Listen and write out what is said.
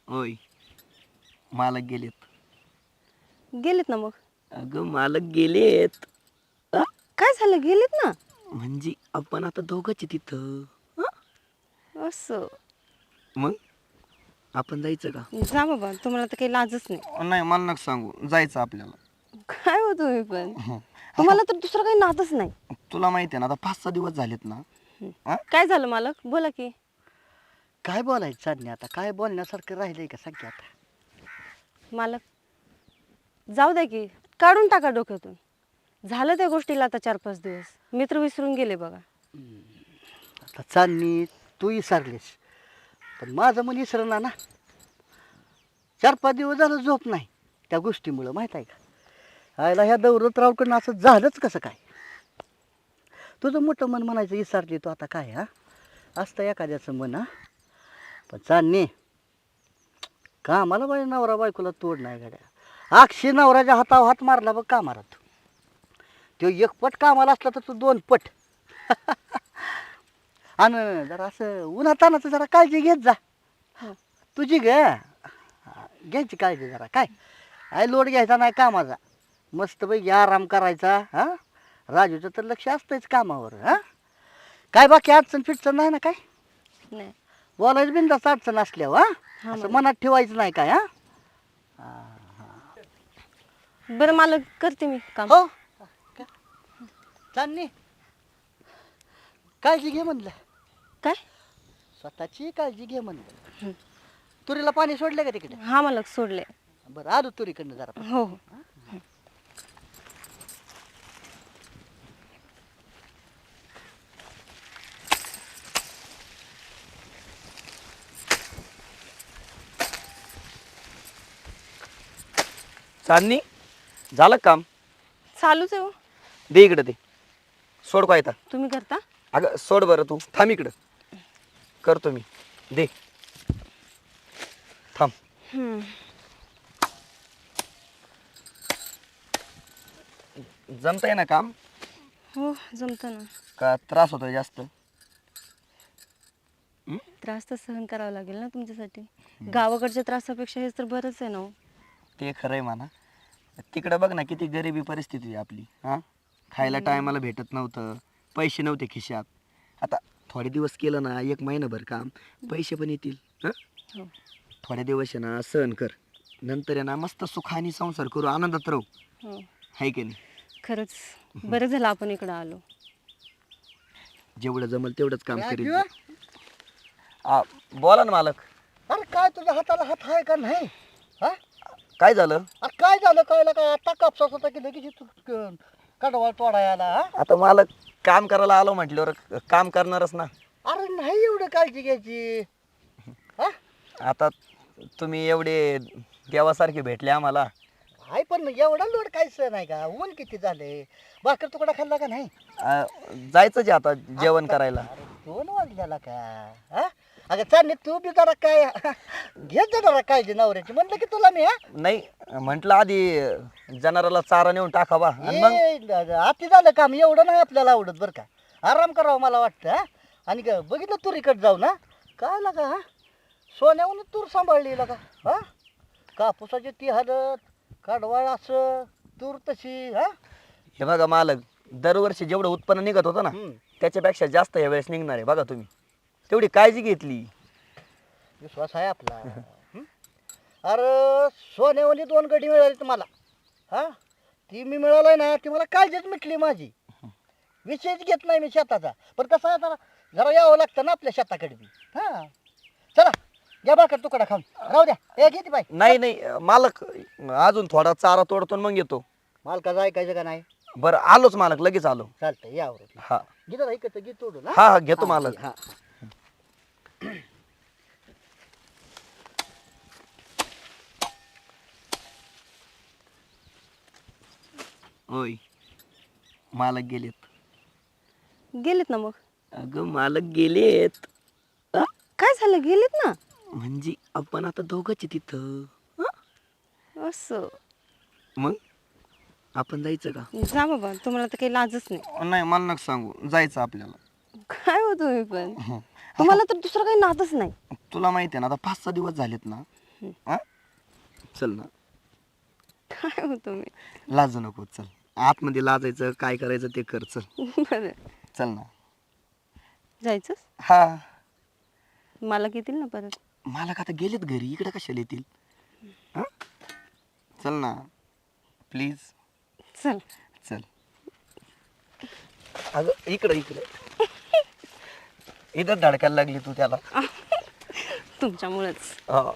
होय, मालक गेलेत. गेलेत ना मग? अगं मालक गेलेत. काय झालं, गेलेत ना? म्हणजे आपण आता दोघंच आहे तिथं. असं? मग आपण जायचं का? जा बाबा, तुम्हाला तर काही लाजच नाही. नाही, मला नका सांगू, जायचं आपल्याला. काय हो तुम्ही पण, हं. तुम्हाला तर दुसरं काही नादच नाही. तुला माहिती आहे ना, आता 5-6 दिवस झालेत ना. हा? काय झालं मालक, बोला की. काय बोलायचं चांदणे, आता काय बोलण्यासारखं राहिलंय का सांग की आता. मालक जाऊ द्या की, काढून टाका डोक्यातून. झालं त्या गोष्टीला आता 4-5 दिवस, मित्र विसरून गेले बघा. आता चांदणी तू विसरलीस, पण माझं मन विसरणार ना. 4-5 दिवस झालं झोप नाही त्या गोष्टीमुळं, माहीत आहे का. आयला ह्या दौलतरावकडनं असं झालंच कसं काय. तुझं मोठं मन म्हणायचं विसरली तू आता काय. हा असतं एखाद्याचं मन. हा पण चांदणे, कामाला बाई नवरा बायकोला तोड नाही गड्या. अक्षी नवऱ्याच्या हातावर हात मारला बघ कामाला. तो एक पट कामाला असला तर तू 2 पट. आणि जरा असं उन्हातानाचं जरा काळजी घेत जा. तुझी घ्यायची काळजी जरा. काय लोड घ्यायचा नाही कामाचा, मस्त पैकी आराम करायचा. हा राजूचं तर लक्ष असतंच कामावर. हा काय बाकी अडचण फिटचण नाही ना काय. नाही. बोलायचं बिंदास अडचण असल्यावर. हा असं मनात ठेवायचं नाही काय. हा बरं मालक, करते मी काम. हो चांदणी, काळजी घे म्हणलं. काय? स्वतःची काळजी घे म्हणलं. तुरीला पाणी सोडलं का तिकडे? हा मालक, सोडले. बरं आलो तुरीकडनं जरा. हो हो. चांदणी, झालं काम? चालूच आहे हो. दे इकडं, ते सोड काय. तुम्ही करता? अगं सोड बरं, तू थांब इकडं, करतो मी. दे, थांब. जमतंय ना काम? हो, जमतं ना. का त्रास होतोय जास्त? त्रास तर सहन करावा लागेल ना तुमच्यासाठी. गावाकडच्या त्रासापेक्षा हेच तर बरंच आहे ना हो. ते खरंय म्हणा. तिकडं बघ ना, किती गरिबी परिस्थिती आहे आपली. हां, खायला टायमाला भेटत नव्हतं, पैसे नव्हते खिशात. आता थोडे दिवस केलं ना, 1 महिनाभर काम, पैसे पण येतील. हां, हो. थोड्या दिवस आहे ना सहन कर, नंतर आहे ना मस्त सुखाने संसार करू, आनंदात राहू. हो, आहे की नाही? खरंच बरं झालं आपण इकडं आलो. जेवढं जमल तेवढंच काम करीत राजू, जा. बोला ना मालक. अरे काय तुझ्या हाताला हात आहे का नाही. हा काय झालं? अरे काय झालं, कळलं का. आता कापसाच होता की लगेच तू कडवा तोडायला. हा आता मालक काम करायला आलो म्हटल्यावर काम करणारच ना. अरे नाही एवढं काळजी घ्यायची. हा आता तुम्ही एवढे देवासारखे भेटले आम्हाला. आहे पण एवढा लोड काहीच नाही का. ऊन किती झाले. भाकर तुकडा खाल्ला का नाही. जायचंच आहे आता जेवण करायला. अरे 2 वाजल्याला का. हा अगं चालणे तू बी जरा काय घेत जा जरा काळजी नवऱ्याची. म्हणलं की तुला मी. हा नाही, म्हटलं आधी जनावराला चारा नेऊन टाकावा आणि मग आती झालं काम. एवढं नाही आपल्याला आवडत बरं का. आराम करावा मला वाटतं. हा आणि बघितलं तुरीकडे जाऊ ना, काय लागा. हा सोन्याहून तूर सांभाळली का. हा कापूसाची ती हालत, कडवाळ असं, तूर तशी. हा हे बघा मालक, दरवर्षी जेवढं उत्पन्न निघत होतं ना, त्याच्यापेक्षा जास्त यावेळेस निघणार आहे. बघा तुम्ही तेवढी काळजी घेतली. विश्वास आहे आपला. अरे सोन्यावली 2 गडी मिळाली तुम्हाला. हा ती मी मिळालाय ना, ती मला काळजीच मिटली माझी. विषयच घेत नाही मी शेताचा. पण कसं आहे, जरा जरा यावं लागतं ना आपल्या शेताकडे बी. हा चला घ्या भाकर तुकडा खाऊन. राहू द्या, हे घेते बाई. नाही मालक, अजून थोडा चारा तोडतो आणि मग येतो. मालकाचं ऐकायचं का नाही. बरं, आलोच मालक, लगेच आलो. चालतंय यावर. हा गीता ऐकत गीत तोडून. हा घेतो मालक. हा होय, मालक गेलेत. गेलेत ना मग? अगं मालक गेलेत. काय झालं, गेलेत ना? म्हणजे आपण आता दोघंच आहे तिथं. असं? मग आपण जायचं का? जा बाबा, तुम्हाला तर काही लाजच नाही. नाही, मला नका सांगू, जायचं आपल्याला. काय हो तुम्ही पण, तुम्हाला तर दुसरं काही नादच नाही. तुला माहिती आहे ना, आता 5-6 दिवस झालेत ना, हा चल ना, काय हो तुम्ही? लाजू नको, चल आतमध्ये लाजायचं काय करायचं ते कर, चल बरं चल ना. जायचं? हा मला येतील ना परत? मला का आता गेलेत घरी, इकडे कशाला येतील? हा चल ना प्लीज, चल. चल. अगं इकडं इकडं इथं धडकायला लागली तू त्याला. तुमच्यामुळेच. हा.